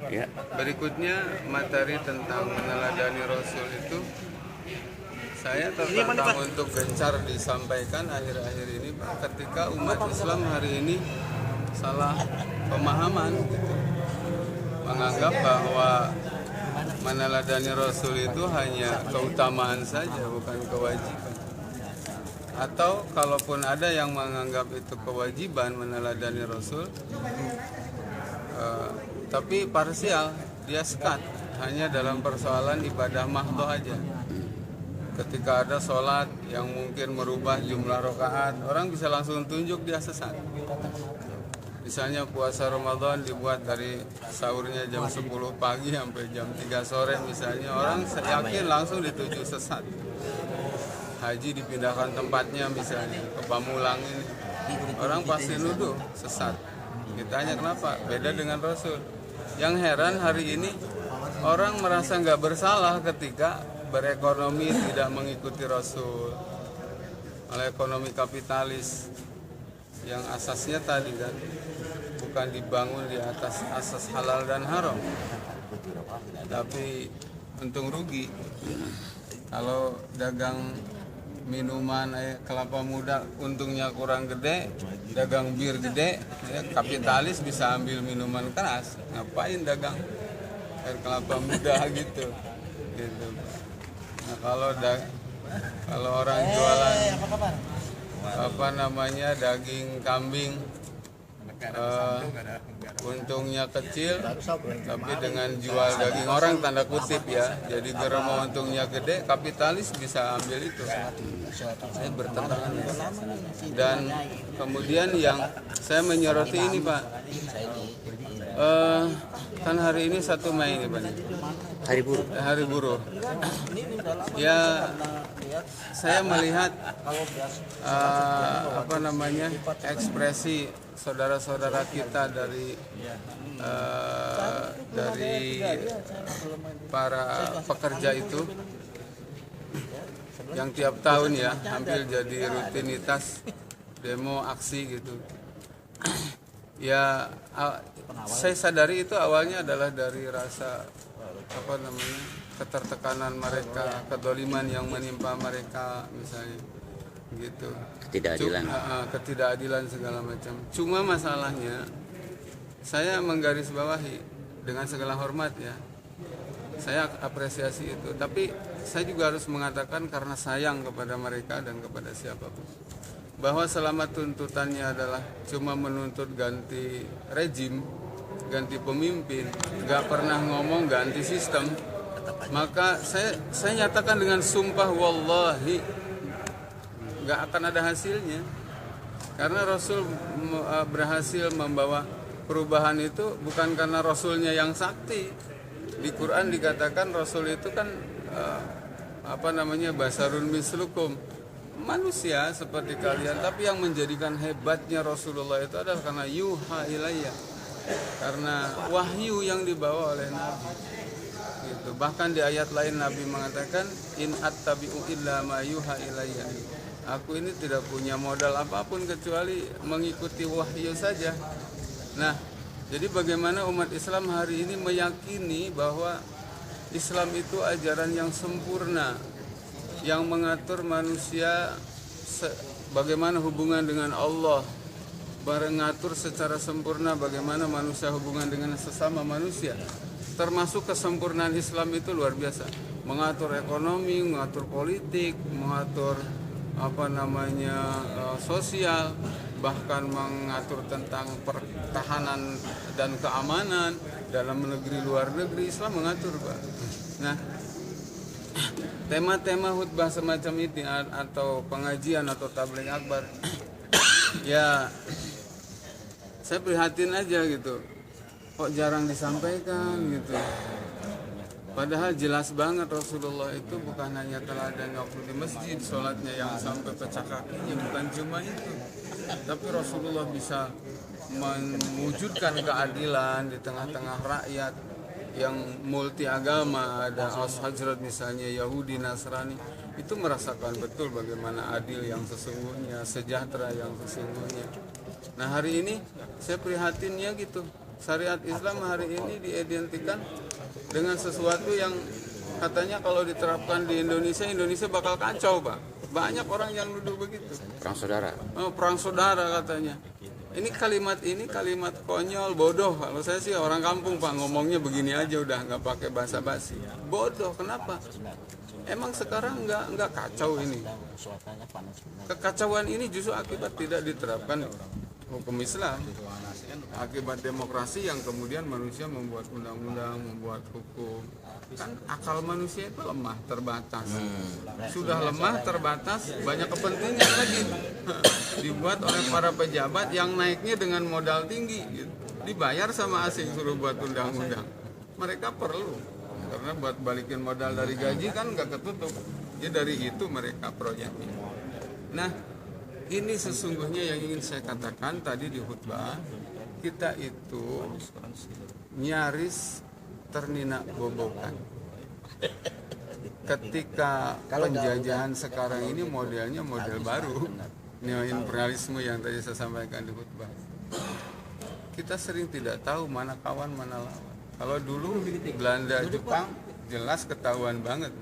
Ya. Berikutnya materi tentang meneladani Rasul itu saya tertantang untuk gencar disampaikan akhir-akhir ini Pak, ketika umat Islam hari ini salah pemahaman gitu. Menganggap bahwa meneladani Rasul itu hanya keutamaan saja, bukan kewajiban. Atau kalaupun ada yang menganggap itu kewajiban meneladani Rasul, tapi parsial, dia sekat hanya dalam persoalan ibadah mahdhah aja. Ketika ada sholat yang mungkin merubah jumlah rakaat, orang bisa langsung tunjuk dia sesat. Misalnya puasa Ramadan dibuat dari sahurnya jam 10 pagi sampai jam 3 sore misalnya, orang yakin langsung dituju sesat. Haji dipindahkan tempatnya misalnya ke Pamulang ini, orang pasti nuduh sesat. Ditanya kenapa? Beda dengan Rasul. Yang heran hari ini orang merasa nggak bersalah ketika berekonomi tidak mengikuti Rasul. Oleh ekonomi kapitalis yang asasnya tadi kan bukan dibangun di atas asas halal dan haram, tapi untung rugi. Kalau dagang minuman kelapa muda untungnya kurang gede, dagang bir gede, ya, kapitalis bisa ambil minuman keras, ngapain dagang air kelapa muda gitu. Nah kalau orang jualan daging kambing, untungnya kecil, tapi dengan jual daging orang tanda kutip ya, jadi gerema untungnya gede, kapitalis bisa ambil itu. Saya bertentangan. Dan kemudian yang saya menyoroti ini Pak, kan hari ini 1 Mei ini Pak. Hari buruh. Ya, saya melihat ekspresi saudara-saudara kita dari para pekerja itu yang tiap tahun ya hampir jadi rutinitas demo aksi gitu. Ya, saya sadari itu awalnya adalah dari rasa ketertekanan mereka, kedoliman yang menimpa mereka misalnya gitu, ketidakadilan segala macam. Cuma masalahnya saya menggarisbawahi dengan segala hormat ya, saya apresiasi itu, tapi saya juga harus mengatakan karena sayang kepada mereka dan kepada siapapun, bahwa selama tuntutannya adalah cuma menuntut ganti rejim, ganti pemimpin, nggak pernah ngomong ganti sistem, maka saya nyatakan dengan sumpah wallahi nggak akan ada hasilnya. Karena Rasul berhasil membawa perubahan itu bukan karena Rasulnya yang sakti. Di Quran dikatakan Rasul itu kan basarun mislukum, manusia seperti kalian, tapi yang menjadikan hebatnya Rasulullah itu adalah karena yuha ilayya, karena wahyu yang dibawa oleh Nabi gitu. Bahkan di ayat lain Nabi mengatakan in attabi'u illa ma yuha ilayya, aku ini tidak punya modal apapun kecuali mengikuti wahyu saja. Nah, jadi bagaimana umat Islam hari ini meyakini bahwa Islam itu ajaran yang sempurna, yang mengatur manusia bagaimana hubungan dengan Allah, mengatur secara sempurna bagaimana manusia hubungan dengan sesama manusia. Termasuk kesempurnaan Islam itu luar biasa, mengatur ekonomi, mengatur politik, mengatur sosial, bahkan mengatur tentang pertahanan dan keamanan dalam negeri luar negeri. Islam mengatur Pak. Nah, tema-tema khutbah semacam ini atau pengajian atau tabligh akbar ya saya prihatin aja gitu, kok jarang disampaikan gitu. Padahal jelas banget Rasulullah itu bukan hanya teladan waktu di masjid, sholatnya yang sampai pecah kakinya, bukan cuma itu, tapi Rasulullah bisa mewujudkan keadilan di tengah-tengah rakyat yang multi agama, ada Aus Hajrat misalnya, Yahudi, Nasrani, itu merasakan betul bagaimana adil yang sesungguhnya, sejahtera yang sesungguhnya. Nah hari ini saya prihatinnya gitu, Syariat Islam hari ini diidentikan dengan sesuatu yang katanya kalau diterapkan di Indonesia, Indonesia bakal kacau, Pak. Banyak orang yang nuduh begitu. Perang saudara. Oh, perang saudara katanya. Ini kalimat konyol, bodoh. Kalau saya sih orang kampung, Pak, ngomongnya begini aja udah, nggak pakai basa-basi. Bodoh, kenapa? Emang sekarang nggak kacau ini. Kekacauan ini justru akibat tidak diterapkan hukum Islam, akibat demokrasi yang kemudian manusia membuat undang-undang, membuat hukum. Kan akal manusia itu lemah, terbatas. Sudah lemah, terbatas, banyak kepentingan lagi dibuat oleh para pejabat yang naiknya dengan modal tinggi, gitu. Dibayar sama asing suruh buat undang-undang. Mereka perlu, karena buat balikin modal dari gaji kan nggak ketutup. Jadi dari itu mereka proyeknya. Nah, ini sesungguhnya yang ingin saya katakan tadi di khutbah. Kita itu nyaris terninak bobokan ketika penjajahan sekarang ini modelnya model baru, neoimperialisme yang tadi saya sampaikan di khutbah. Kita sering tidak tahu mana kawan mana lawan. Kalau dulu Belanda, Jepang jelas ketahuan banget.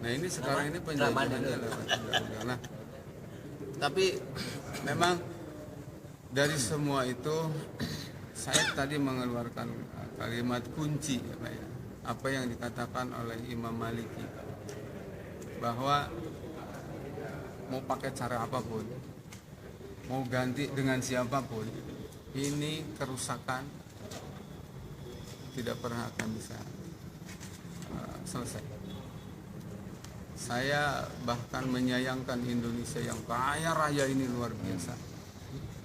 Nah ini sekarang ini penjajahannya lewat undang-undang. Nah, tapi memang dari semua itu saya tadi mengeluarkan kalimat kunci, apa yang dikatakan oleh Imam Maliki, bahwa mau pakai cara apapun, mau ganti dengan siapapun, ini kerusakan tidak pernah akan bisa selesai. Saya bahkan menyayangkan Indonesia yang kaya raya ini luar biasa,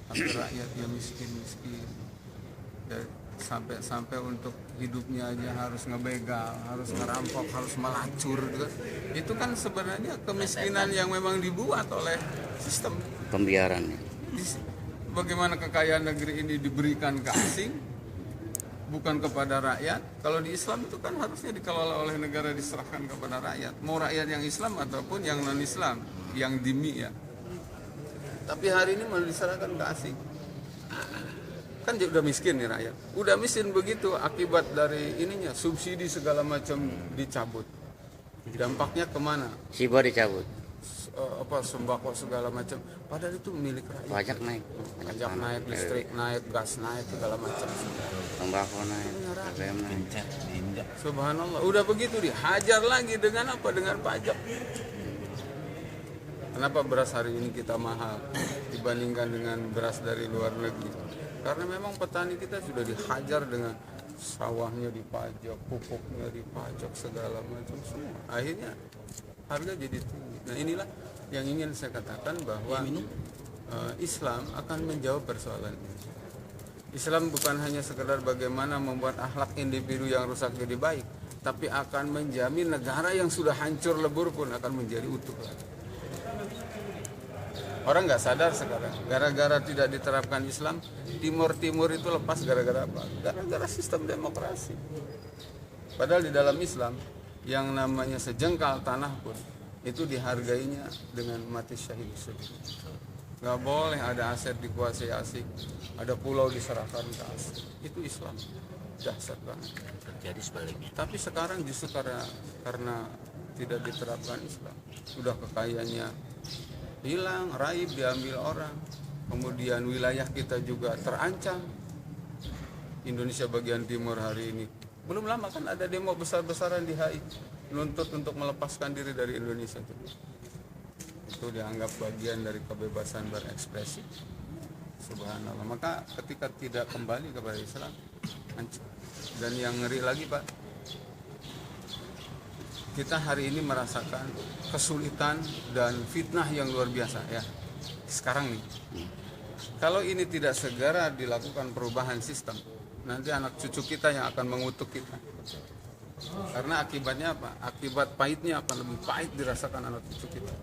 tapi rakyatnya miskin-miskin, sampai untuk hidupnya aja harus ngebegal, harus ngerampok, harus melacur gitu. Itu kan sebenarnya kemiskinan yang memang dibuat oleh sistem Pembiaran. Bagaimana kekayaan negeri ini diberikan ke asing, bukan kepada rakyat. Kalau di Islam itu kan harusnya dikelola oleh negara, diserahkan kepada rakyat, mau rakyat yang Islam ataupun yang non Islam, yang dhimmi ya. Tapi hari ini malah diserahkan ke asing. Kan udah miskin nih rakyat, udah miskin begitu akibat dari ininya, subsidi segala macam dicabut. Dampaknya kemana? Siba dicabut. Sembako segala macam, padahal itu milik rakyat. Pajak naik, listrik naik, gas naik, segala macam. Sembako naik, BBM naik. Subhanallah, udah begitu dihajar lagi dengan apa? Dengan pajak. Kenapa beras hari ini kita mahal dibandingkan dengan beras dari luar negeri? Karena memang petani kita sudah dihajar dengan sawahnya dipajak, pupuknya dipajak, segala macam semua. Akhirnya harga jadi tinggi. Nah inilah yang ingin saya katakan, bahwa Islam akan menjawab persoalan ini. Islam bukan hanya sekedar bagaimana membuat akhlak individu yang rusak jadi baik, tapi akan menjamin negara yang sudah hancur lebur pun akan menjadi utuh lagi. Orang nggak sadar sekarang, gara-gara tidak diterapkan Islam, Timur itu lepas gara-gara apa? Gara-gara sistem demokrasi. Padahal di dalam Islam, yang namanya sejengkal tanah pun itu dihargainya dengan mati syahid sendiri. Nggak boleh ada aset dikuasai asing, ada pulau diserahkan ke asing. Itu Islam, dahsyat banget. Jadi sebaliknya. Tapi sekarang justru karena tidak diterapkan Islam, sudah kekayaannya hilang, raib, diambil orang. Kemudian wilayah kita juga terancam. Indonesia bagian timur hari ini, belum lama kan ada demo besar-besaran di HI, menuntut untuk melepaskan diri dari Indonesia. Itu dianggap bagian dari kebebasan berekspresi. Subhanallah. Maka ketika tidak kembali kepada Islam, hancur. Dan yang ngeri lagi, Pak, kita hari ini merasakan kesulitan dan fitnah yang luar biasa ya. Sekarang nih, kalau ini tidak segera dilakukan perubahan sistem, nanti anak cucu kita yang akan mengutuk kita. Karena akibatnya apa? Akibat pahitnya akan lebih pahit dirasakan anak cucu kita.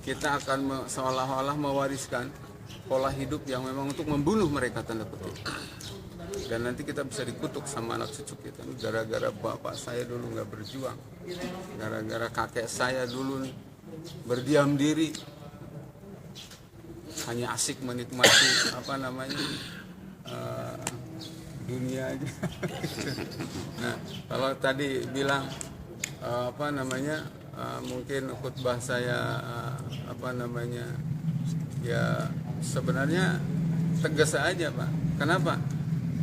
Kita akan seolah-olah mewariskan pola hidup yang memang untuk membunuh mereka, tanda kutip. Dan nanti kita bisa dikutuk sama anak cucu kita. Gara-gara bapak saya dulu nggak berjuang, gara-gara kakek saya dulu nih berdiam diri, hanya asik menikmati dunia aja. Nah, kalau tadi bilang mungkin khutbah saya ya sebenarnya tegas aja Pak. Kenapa?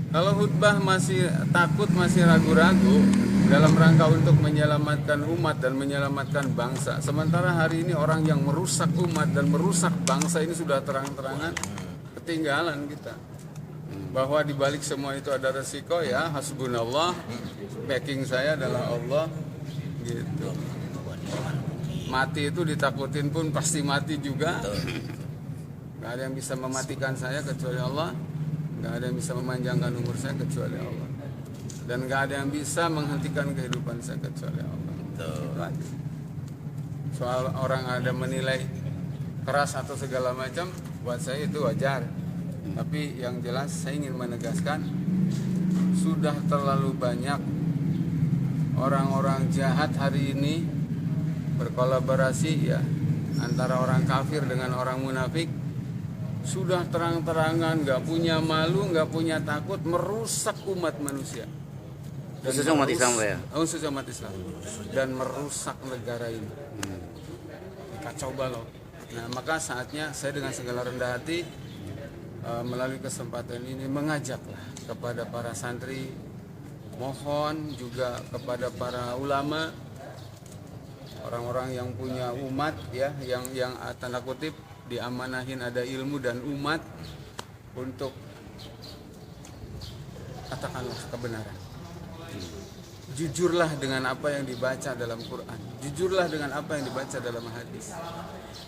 Kalau khutbah masih takut, masih ragu-ragu dalam rangka untuk menyelamatkan umat dan menyelamatkan bangsa, sementara hari ini orang yang merusak umat dan merusak bangsa ini sudah terang-terangan ketinggalan kita. Bahwa di balik semua itu ada resiko, ya hasbunallah, backing saya adalah Allah gitu. Mati itu ditakutin pun pasti mati juga. Gak ada yang bisa mematikan saya kecuali Allah. Gak ada yang bisa memanjangkan umur saya kecuali Allah. Dan gak ada yang bisa menghentikan kehidupan saya kecuali Allah. Soal orang ada menilai keras atau segala macam, buat saya itu wajar. Tapi yang jelas saya ingin menegaskan, sudah terlalu banyak orang-orang jahat hari ini berkolaborasi ya antara orang kafir dengan orang munafik. Sudah terang-terangan, gak punya malu, gak punya takut, merusak umat manusia. Khususnya umat Islam ya? Khususnya umat Islam. Dan merusak negara ini. Kacau balau. Nah, maka saatnya saya dengan segala rendah hati melalui kesempatan ini mengajaklah kepada para santri, mohon juga kepada para ulama, orang-orang yang punya umat ya, yang tanda kutip diamanahin ada ilmu dan umat, untuk katakanlah kebenaran. Jujurlah dengan apa yang dibaca dalam Quran, jujurlah dengan apa yang dibaca dalam hadis.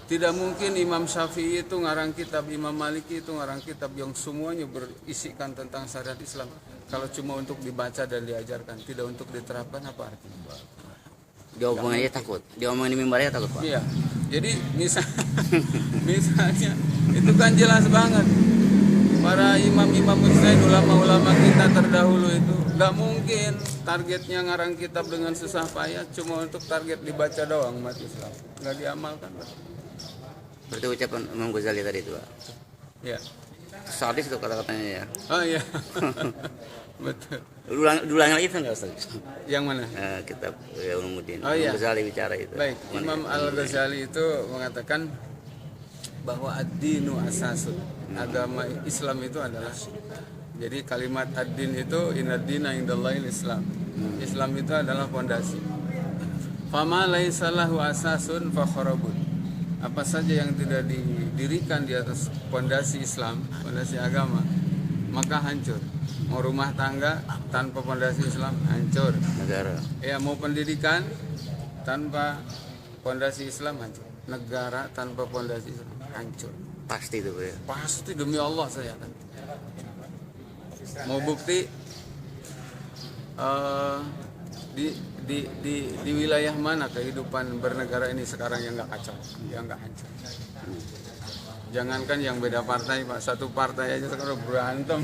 Tidak mungkin Imam Syafi'i itu ngarang kitab, Imam Maliki itu ngarang kitab yang semuanya berisikan tentang syariat Islam, kalau cuma untuk dibaca dan diajarkan, tidak untuk diterapkan, apa artinya? Diomongin aja takut, diomongin di mimbar aja takut Pak. Iya, jadi misalnya itu kan jelas banget. Para imam-imam mujtahid, ulama-ulama kita terdahulu itu nggak mungkin targetnya ngarang kitab dengan susah payah cuma untuk target dibaca doang umat Islam, nggak diamalkan Pak. Berarti ucapan Imam Ghazali tadi itu Pak. Ya. Sadis itu kata-katanya ya. Oh iya. Betul. Ulang lagi itu nggak Ustaz? Yang mana? Kitab ya Ulumuddin. Oh iya. Imam Ghazali bicara itu. Baik, Imam Al-Ghazali itu mengatakan bahwa ad-dinu asasun. Agama Islam itu adalah, jadi kalimat ad-din itu inad-dina indallahil Islam. Islam itu adalah fondasi. Fama laisa lahu asasun fa kharabun. Apa saja yang tidak didirikan di atas fondasi Islam, fondasi agama, maka hancur. Mau rumah tangga tanpa fondasi Islam hancur. Negara. Ya, mau pendidikan tanpa fondasi Islam hancur. Negara tanpa fondasi Islam hancur. Pasti itu ya. Pasti, demi Allah saya akan. Mau bukti di wilayah mana kehidupan bernegara ini sekarang yang nggak kacau, yang nggak hancur. Jangankan yang beda partai Pak, satu partai aja sekarang berantem.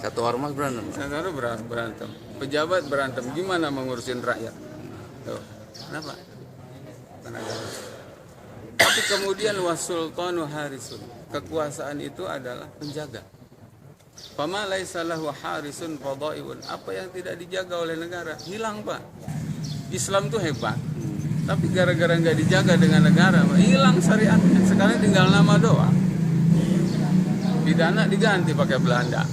Satu ormas berantem. Satu berantem. Pejabat berantem, gimana mengurusin rakyat? Tuh, kenapa? Tapi kemudian wasultanu harisun, kekuasaan itu adalah penjaga. Fama laisa lahu harisun fadaiun, apa yang tidak dijaga oleh negara hilang Pak. Islam tuh hebat, tapi gara-gara nggak dijaga dengan negara, Pak, hilang syariatnya. Sekarang tinggal nama doang. Pidana diganti pakai Belanda,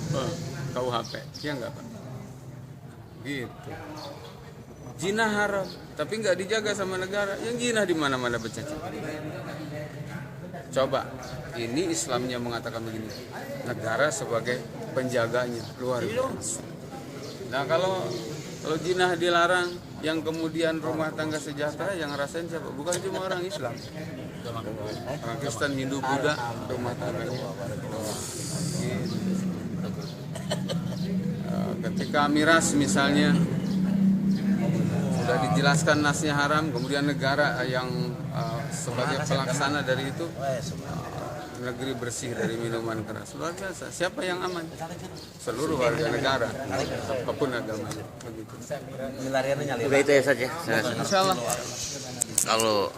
KUHP, ya nggak Pak? Gitu. Zina haram, tapi nggak dijaga sama negara. Yang zina di mana-mana bercacat. Coba, ini Islamnya mengatakan begini, negara sebagai penjaganya, luar biasa. Nah kalau zina dilarang, yang kemudian rumah tangga sejahtera yang ngerasain siapa? Bukan cuma orang Islam, orang Kristen, Hindu, Buddha, rumah tangganya. Ketika miras misalnya sudah dijelaskan nasnya haram, kemudian negara yang sebagai pelaksana dari itu, negeri bersih dari minuman keras, luar biasa. Siapa yang aman? Seluruh warga negara, apapun agamanya. Begitu. Udah itu ya saja. Insyaallah. Kalau